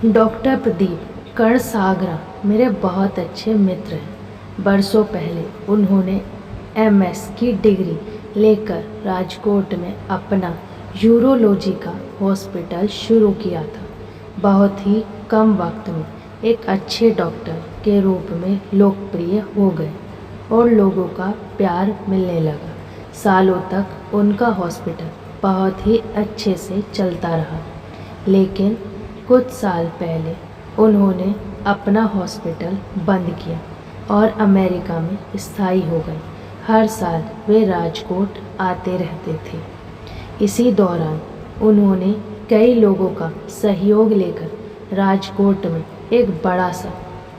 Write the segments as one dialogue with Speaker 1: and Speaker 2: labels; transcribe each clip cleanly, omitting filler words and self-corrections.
Speaker 1: Doctor Pradeep कणसागरा मेरे बहुत अच्छे मित्र हैं। बरसों पहले उन्होंने एमएस की डिग्री लेकर राजकोट में अपना यूरोलॉजी का हॉस्पिटल शुरू किया था। बहुत ही कम वक्त में एक अच्छे डॉक्टर के रूप में लोकप्रिय हो गए और लोगों का प्यार मिलने लगा। सालों तक उनका हॉस्पिटल बहुत ही अच्छे से चलता रहा, लेकिन कुछ साल पहले उन्होंने अपना हॉस्पिटल बंद किया और अमेरिका में स्थायी हो गए। हर साल वे राजकोट आते रहते थे। इसी दौरान उन्होंने कई लोगों का सहयोग लेकर राजकोट में एक बड़ा सा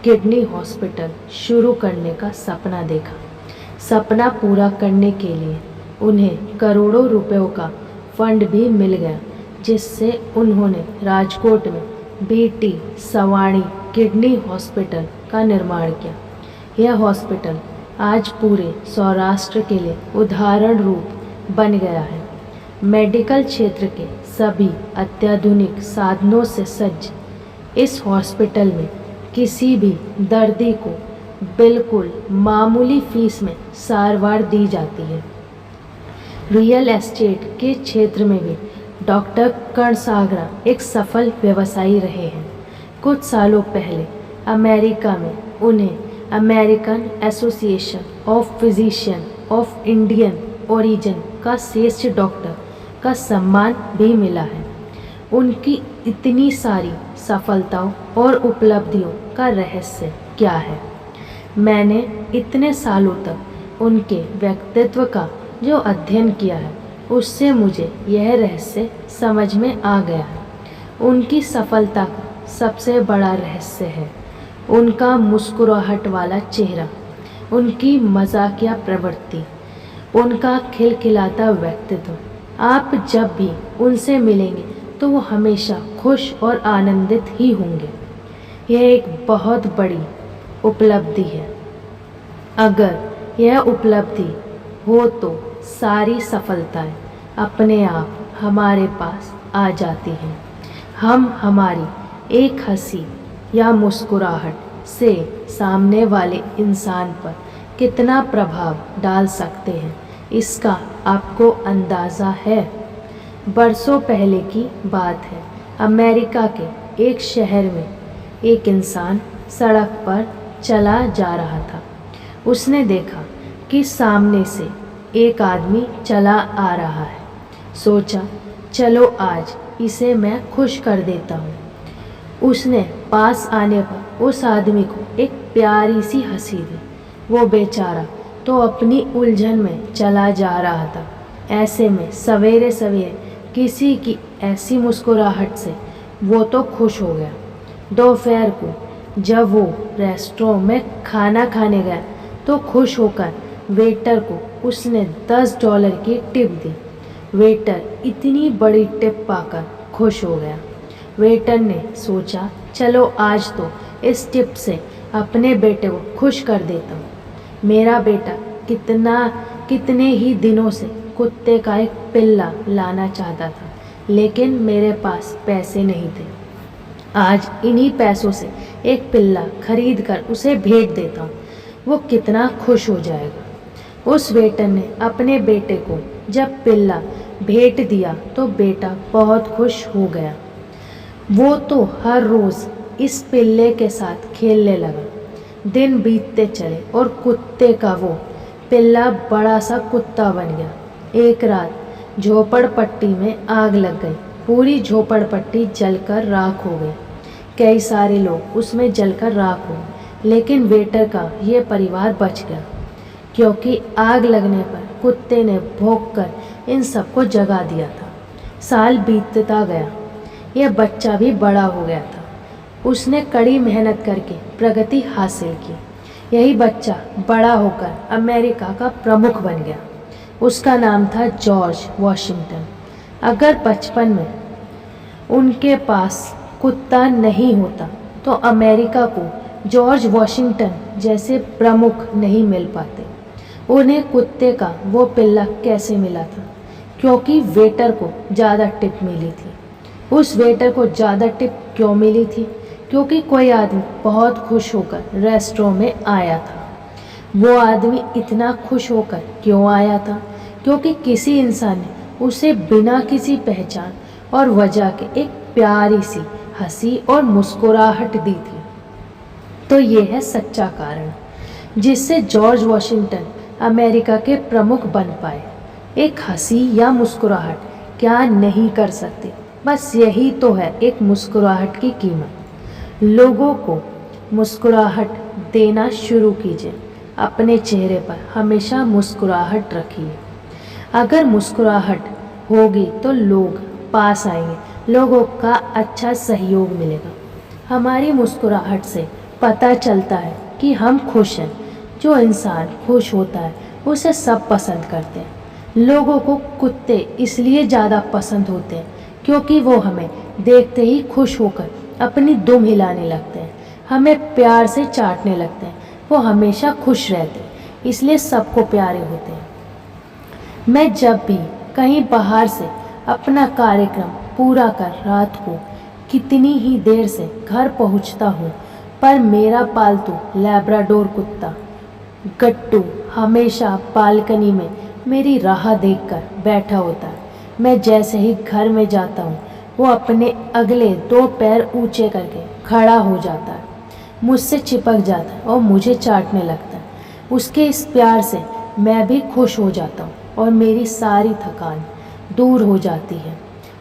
Speaker 1: किडनी हॉस्पिटल शुरू करने का सपना देखा। सपना पूरा करने के लिए उन्हें करोड़ों रुपयों का फंड भी मिल गया, जिससे उन्होंने राजकोट में बीटी सवाणी किडनी हॉस्पिटल का निर्माण किया। यह हॉस्पिटल आज पूरे सौराष्ट्र के लिए उदाहरण रूप बन गया है। मेडिकल क्षेत्र के सभी अत्याधुनिक साधनों से सज्ज इस हॉस्पिटल में किसी भी दर्दी को बिल्कुल मामूली फीस में सारवार दी जाती है। रियल एस्टेट के क्षेत्र में भी डॉक्टर कणसागरा एक सफल व्यवसायी रहे हैं। कुछ सालों पहले अमेरिका में उन्हें American association of physician of Indian origin का श्रेष्ठ डॉक्टर का सम्मान भी मिला है। उनकी इतनी सारी सफलताओं और उपलब्धियों का रहस्य क्या है? मैंने इतने सालों तक उनके व्यक्तित्व का जो अध्ययन किया है, उससे मुझे यह रहस्य समझ में आ गया है। उनकी सफलता का सबसे बड़ा रहस्य है उनका मुस्कुराहट वाला चेहरा, उनकी मजाकिया प्रवृत्ति, उनका खिलखिलाता व्यक्तित्व। आप जब भी उनसे मिलेंगे तो वो हमेशा खुश और आनंदित ही होंगे। यह एक बहुत बड़ी उपलब्धि है। अगर यह उपलब्धि हो तो सारी सफलताएं अपने आप हमारे पास आ जाती हैं। हम हमारी एक हंसी या मुस्कुराहट से सामने वाले इंसान पर कितना प्रभाव डाल सकते हैं, इसका आपको अंदाज़ा है। बरसों पहले की बात है। अमेरिका के एक शहर में एक इंसान सड़क पर चला जा रहा था। उसने देखा कि सामने से एक आदमी चला आ रहा है। सोचा, चलो आज इसे मैं खुश कर देता हूँ। उसने पास आने पर उस आदमी को एक प्यारी सी हंसी दी। वो बेचारा तो अपनी उलझन में चला जा रहा था। ऐसे में सवेरे सवेरे किसी की ऐसी मुस्कुराहट से वो तो खुश हो गया। दोपहर को जब वो रेस्टोरेंट में खाना खाने गया तो खुश होकर वेटर को उसने $10 की टिप दी। वेटर इतनी बड़ी टिप पाकर खुश हो गया। वेटर ने सोचा, चलो आज तो इस टिप से अपने बेटे को खुश कर देता हूँ। मेरा बेटा कितने ही दिनों से कुत्ते का एक पिल्ला लाना चाहता था, लेकिन मेरे पास पैसे नहीं थे। आज इन्हीं पैसों से एक पिल्ला खरीद कर उसे भेज देता हूँ। वो कितना खुश हो जाएगा। उस वेटर ने अपने बेटे को जब पिल्ला भेंट दिया तो बेटा बहुत खुश हो गया। वो तो हर रोज़ इस पिल्ले के साथ खेलने लगा। दिन बीतते चले और कुत्ते का वो पिल्ला बड़ा सा कुत्ता बन गया। एक रात झोपड़पट्टी में आग लग गई। पूरी झोपड़पट्टी जलकर राख हो गई। कई सारे लोग उसमें जलकर राख हो गए, लेकिन वेटर का ये परिवार बच गया, क्योंकि आग लगने पर कुत्ते ने भौंककर इन सबको जगा दिया था। साल बीतता गया। यह बच्चा भी बड़ा हो गया था। उसने कड़ी मेहनत करके प्रगति हासिल की। यही बच्चा बड़ा होकर अमेरिका का प्रमुख बन गया। उसका नाम था जॉर्ज वॉशिंगटन। अगर बचपन में उनके पास कुत्ता नहीं होता तो अमेरिका को जॉर्ज वॉशिंगटन जैसे प्रमुख नहीं मिल पाते। उन्हें कुत्ते का वो पिल्ला कैसे मिला था? क्योंकि वेटर को ज़्यादा टिप मिली थी। उस वेटर को ज़्यादा टिप क्यों मिली थी? क्योंकि कोई आदमी बहुत खुश होकर रेस्टोरेंट में आया था। वो आदमी इतना खुश होकर क्यों आया था? क्योंकि किसी इंसान ने उसे बिना किसी पहचान और वजह के एक प्यारी सी हंसी और मुस्कुराहट दी थी। तो ये है सच्चा कारण जिससे जॉर्ज वॉशिंगटन अमेरिका के प्रमुख बन पाए। एक हंसी या मुस्कुराहट क्या नहीं कर सकती, बस यही तो है एक मुस्कुराहट की कीमत। लोगों को मुस्कुराहट देना शुरू कीजिए। अपने चेहरे पर हमेशा मुस्कुराहट रखिए। अगर मुस्कुराहट होगी तो लोग पास आएंगे, लोगों का अच्छा सहयोग मिलेगा। हमारी मुस्कुराहट से पता चलता है कि हम खुश हैं। जो इंसान खुश होता है उसे सब पसंद करते हैं। लोगों को कुत्ते इसलिए ज़्यादा पसंद होते हैं क्योंकि वो हमें देखते ही खुश होकर अपनी दुम हिलाने लगते हैं, हमें प्यार से चाटने लगते हैं। वो हमेशा खुश रहते हैं, इसलिए सबको प्यारे होते हैं। मैं जब भी कहीं बाहर से अपना कार्यक्रम पूरा कर रात को कितनी ही देर से घर पहुंचता हूँ, पर मेरा पालतू लैब्राडोर कुत्ता गट्टू हमेशा बालकनी में मेरी राह देखकर बैठा होता है। मैं जैसे ही घर में जाता हूँ वो अपने अगले 2 पैर ऊंचे करके खड़ा हो जाता है, मुझसे चिपक जाता है और मुझे चाटने लगता है। उसके इस प्यार से मैं भी खुश हो जाता हूँ और मेरी सारी थकान दूर हो जाती है।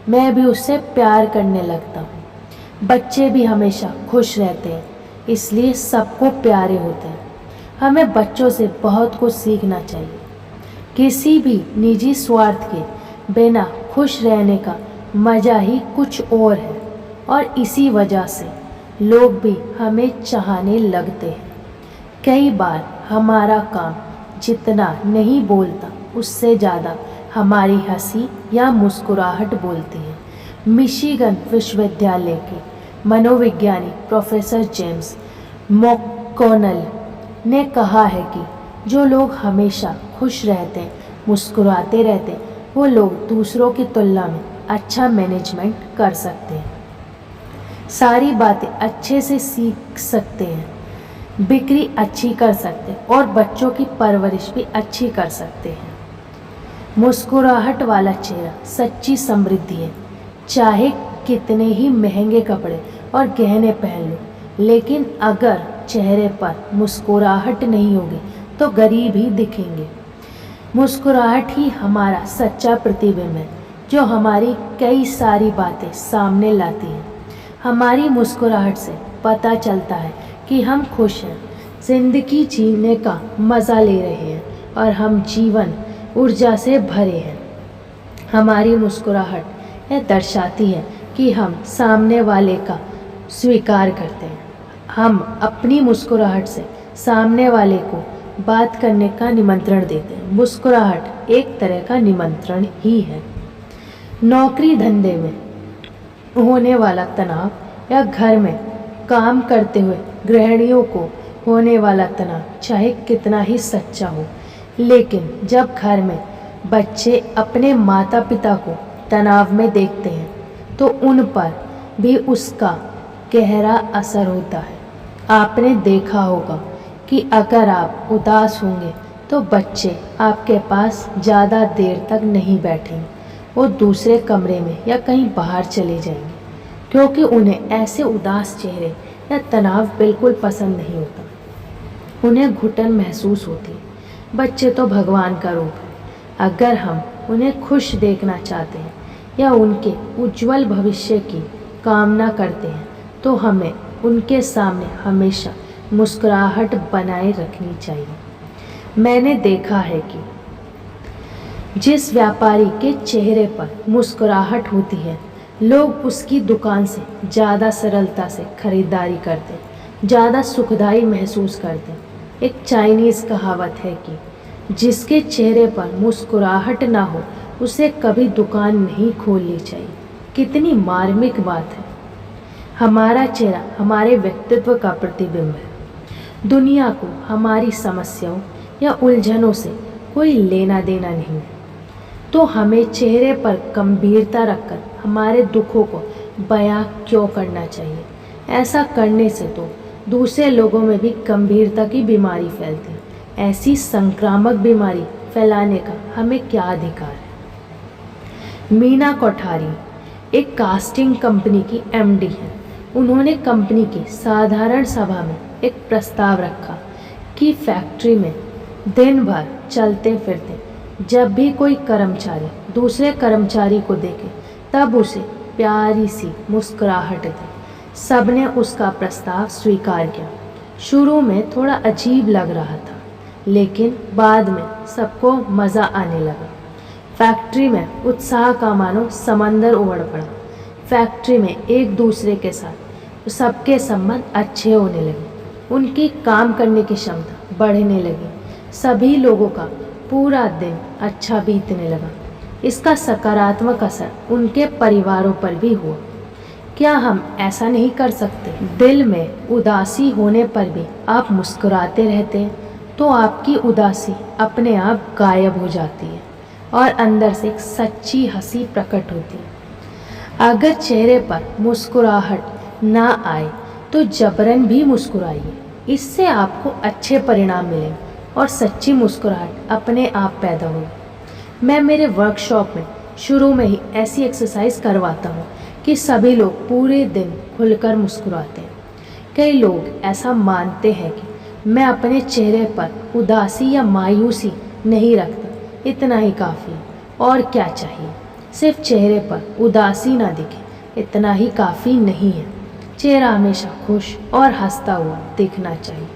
Speaker 1: मैं भी उससे प्यार करने लगता हूँ। बच्चे भी हमेशा खुश रहते हैं, इसलिए सबको प्यारे होते हैं। हमें बच्चों से बहुत कुछ सीखना चाहिए। किसी भी निजी स्वार्थ के बिना खुश रहने का मज़ा ही कुछ और है और इसी वजह से लोग भी हमें चाहने लगते हैं। कई बार हमारा काम जितना नहीं बोलता उससे ज़्यादा हमारी हंसी या मुस्कुराहट बोलती है। मिशिगन विश्वविद्यालय के मनोविज्ञानी प्रोफेसर जेम्स मैककॉनल ने कहा है कि जो लोग हमेशा खुश रहते हैं, मुस्कुराते रहते हैं, वो लोग दूसरों की तुलना में अच्छा मैनेजमेंट कर सकते हैं, सारी बातें अच्छे से सीख सकते हैं, बिक्री अच्छी कर सकते हैं और बच्चों की परवरिश भी अच्छी कर सकते हैं। मुस्कुराहट वाला चेहरा सच्ची समृद्धि है। चाहे कितने ही महंगे कपड़े और गहने पहन लो, लेकिन अगर चेहरे पर मुस्कुराहट नहीं होगी तो गरीब ही दिखेंगे। मुस्कुराहट ही हमारा सच्चा प्रतिबिंब है जो हमारी कई सारी बातें सामने लाती है। हमारी मुस्कुराहट से पता चलता है कि हम खुश हैं, जिंदगी जीने का मज़ा ले रहे हैं और हम जीवन ऊर्जा से भरे हैं। हमारी मुस्कुराहट यह दर्शाती है कि हम सामने वाले का स्वीकार करते हैं। हम अपनी मुस्कुराहट से सामने वाले को बात करने का निमंत्रण देते हैं। मुस्कुराहट एक तरह का निमंत्रण ही है। नौकरी धंधे में होने वाला तनाव या घर में काम करते हुए गृहिणियों को होने वाला तनाव चाहे कितना ही सच्चा हो, लेकिन जब घर में बच्चे अपने माता पिता को तनाव में देखते हैं तो उन पर भी उसका गहरा असर होता है। आपने देखा होगा कि अगर आप उदास होंगे तो बच्चे आपके पास ज़्यादा देर तक नहीं बैठेंगे, वो दूसरे कमरे में या कहीं बाहर चले जाएंगे, क्योंकि उन्हें ऐसे उदास चेहरे या तनाव बिल्कुल पसंद नहीं होता। उन्हें घुटन महसूस होती है। बच्चे तो भगवान का रूप है। अगर हम उन्हें खुश देखना चाहते हैं या उनके उज्जवल भविष्य की कामना करते हैं तो हमें उनके सामने हमेशा मुस्कुराहट बनाए रखनी चाहिए। मैंने देखा है कि जिस व्यापारी के चेहरे पर मुस्कुराहट होती है, लोग उसकी दुकान से ज़्यादा सरलता से खरीदारी करते हैं, ज़्यादा सुखदायी महसूस करते हैं। एक चाइनीज़ कहावत है कि जिसके चेहरे पर मुस्कुराहट ना हो उसे कभी दुकान नहीं खोलनी चाहिए। कितनी मार्मिक बात है। हमारा चेहरा हमारे व्यक्तित्व का प्रतिबिंब है। दुनिया को हमारी समस्याओं या उलझनों से कोई लेना देना नहीं है, तो हमें चेहरे पर गंभीरता रखकर हमारे दुखों को बयां क्यों करना चाहिए? ऐसा करने से तो दूसरे लोगों में भी गंभीरता की बीमारी फैलती है। ऐसी संक्रामक बीमारी फैलाने का हमें क्या अधिकार है? मीना कोठारी एक कास्टिंग कंपनी की एमडी है। उन्होंने कंपनी की साधारण सभा में एक प्रस्ताव रखा कि फैक्ट्री में दिन भर चलते फिरते जब भी कोई कर्मचारी दूसरे कर्मचारी को देखे तब उसे प्यारी सी मुस्कुराहट दे। सबने उसका प्रस्ताव स्वीकार किया। शुरू में थोड़ा अजीब लग रहा था, लेकिन बाद में सबको मज़ा आने लगा। फैक्ट्री में उत्साह का मानो समंदर उमड़ पड़ा। फैक्ट्री में एक दूसरे के साथ सबके संबंध अच्छे होने लगे। उनकी काम करने की क्षमता बढ़ने लगी। सभी लोगों का पूरा दिन अच्छा बीतने लगा। इसका सकारात्मक असर उनके परिवारों पर भी हुआ। क्या हम ऐसा नहीं कर सकते? दिल में उदासी होने पर भी आप मुस्कुराते रहते हैं तो आपकी उदासी अपने आप गायब हो जाती है और अंदर से एक सच्ची हंसी प्रकट होती है। अगर चेहरे पर मुस्कुराहट ना आए तो जबरन भी मुस्कुराइए। इससे आपको अच्छे परिणाम मिलेंगे और सच्ची मुस्कुराहट अपने आप पैदा होगी। मैं मेरे वर्कशॉप में शुरू में ही ऐसी एक्सरसाइज करवाता हूँ कि सभी लोग पूरे दिन खुलकर मुस्कुराते हैं। कई लोग ऐसा मानते हैं कि मैं अपने चेहरे पर उदासी या मायूसी नहीं रखता, इतना ही काफ़ी है। और क्या चाहिए? सिर्फ चेहरे पर उदासी ना दिखे, इतना ही काफ़ी नहीं है। चेहरा हमेशा खुश और हंसता हुआ दिखना चाहिए।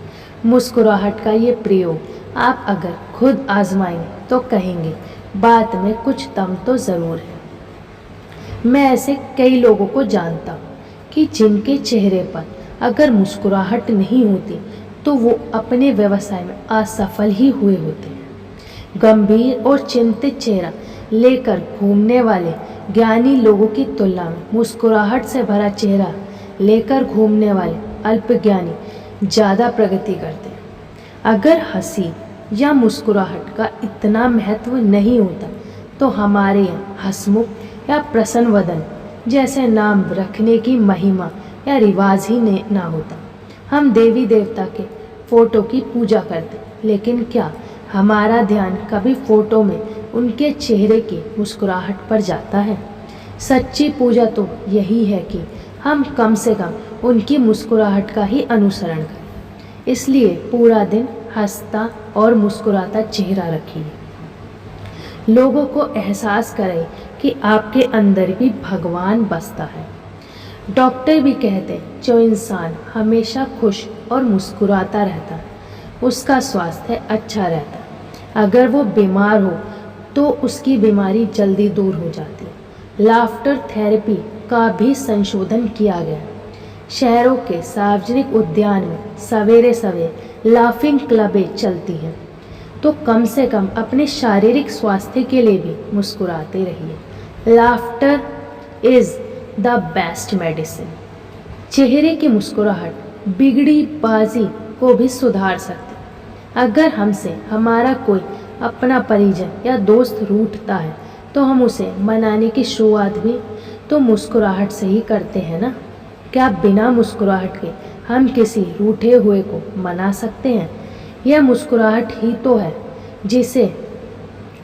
Speaker 1: मुस्कुराहट का ये प्रयोग आप अगर खुद आजमाएंगे तो कहेंगे बात में कुछ दम तो ज़रूर है। मैं ऐसे कई लोगों को जानता हूँ कि जिनके चेहरे पर अगर मुस्कुराहट नहीं होती तो वो अपने व्यवसाय में असफल ही हुए होते हैं। गंभीर और चिंतित चेहरा लेकर घूमने वाले ज्ञानी लोगों की तुलना में मुस्कुराहट से भरा चेहरा लेकर घूमने वाले अल्पज्ञानी ज़्यादा प्रगति करते हैं। अगर हंसी या मुस्कुराहट का इतना महत्व नहीं होता तो हमारे यहाँ हंसमुख या प्रसन्न वदन जैसे नाम रखने की महिमा या रिवाज ही ना होता। हम देवी देवता के फोटो की पूजा करते, लेकिन क्या हमारा ध्यान कभी फोटो में उनके चेहरे की मुस्कुराहट पर जाता है? सच्ची पूजा तो यही है कि हम कम से कम उनकी मुस्कुराहट का ही अनुसरण करें। इसलिए पूरा दिन हंसता और मुस्कुराता चेहरा रखिए। लोगों को एहसास करें कि आपके अंदर भी भगवान बसता है। डॉक्टर भी कहते हैं जो इंसान हमेशा खुश और मुस्कुराता रहता है उसका स्वास्थ्य अच्छा रहता है। अगर वो बीमार हो तो उसकी बीमारी जल्दी दूर हो जाती है। लाफ्टर थेरेपी का भी संशोधन किया गया। शहरों के सार्वजनिक उद्यान में सवेरे सवेरे लाफिंग क्लबें चलती हैं, तो कम से कम अपने शारीरिक स्वास्थ्य के लिए भी मुस्कुराते रहिए। Laughter is the best medicine. चेहरे की मुस्कुराहट बिगड़ी बाजी को भी सुधार सकती। अगर हमसे हमारा कोई अपना परिजन या दोस्त रूठता है तो हम उसे मनाने की शुरुआत भी तो मुस्कुराहट से ही करते हैं ना। क्या बिना मुस्कुराहट के हम किसी रूठे हुए को मना सकते हैं? यह मुस्कुराहट ही तो है जिसे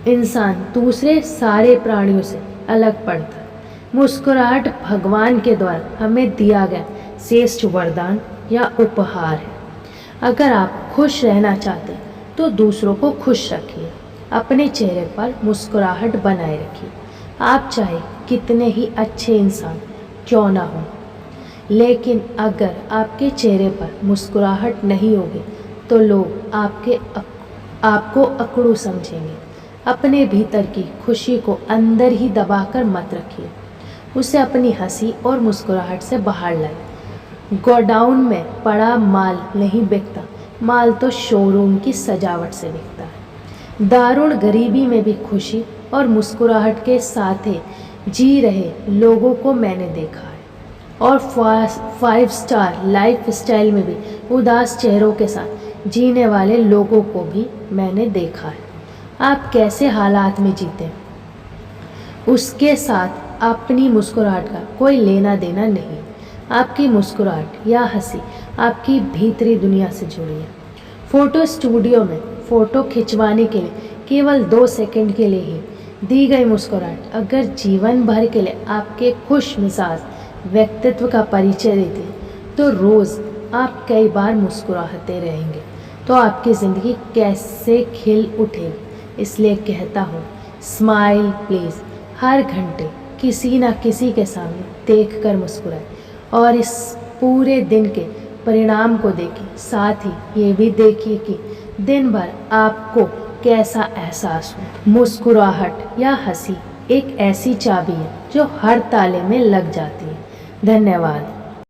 Speaker 1: इंसान दूसरे सारे प्राणियों से अलग पड़ता है। मुस्कुराहट भगवान के द्वारा हमें दिया गया श्रेष्ठ वरदान या उपहार है। अगर आप खुश रहना चाहते हैं तो दूसरों को खुश रखिए। अपने चेहरे पर मुस्कुराहट बनाए रखिए। आप चाहे कितने ही अच्छे इंसान क्यों ना हो, लेकिन अगर आपके चेहरे पर मुस्कुराहट नहीं होगी तो लोग आपको अकड़ू समझेंगे। अपने भीतर की खुशी को अंदर ही दबाकर मत रखिए, उसे अपनी हंसी और मुस्कुराहट से बाहर लाए। गोडाउन में पड़ा माल नहीं बिकता, माल तो शोरूम की सजावट से बिकता है। दारुण गरीबी में भी खुशी और मुस्कुराहट के साथ ही जी रहे लोगों को मैंने देखा है, और 5 स्टार लाइफ स्टाइल में भी उदास चेहरों के साथ जीने वाले लोगों को भी मैंने देखा है। आप कैसे हालात में जीते हैं उसके साथ अपनी मुस्कुराहट का कोई लेना देना नहीं। आपकी मुस्कुराहट या हंसी आपकी भीतरी दुनिया से जुड़ी है। फ़ोटो स्टूडियो में फ़ोटो खिंचवाने के लिए केवल 2 सेकंड के लिए ही दी गई मुस्कुराहट अगर जीवन भर के लिए आपके खुश मिजाज व्यक्तित्व का परिचय देती है, तो रोज़ आप कई बार मुस्कुराते रहेंगे तो आपकी ज़िंदगी कैसे खिल उठेगी। इसलिए कहता हूँ, स्माइल प्लीज़। हर घंटे किसी ना किसी के सामने देख कर मुस्कुराए और इस पूरे दिन के परिणाम को देखिए। साथ ही ये भी देखिए कि दिन भर आपको कैसा एहसास हो। मुस्कुराहट या हंसी एक ऐसी चाबी है जो हर ताले में लग जाती है। धन्यवाद।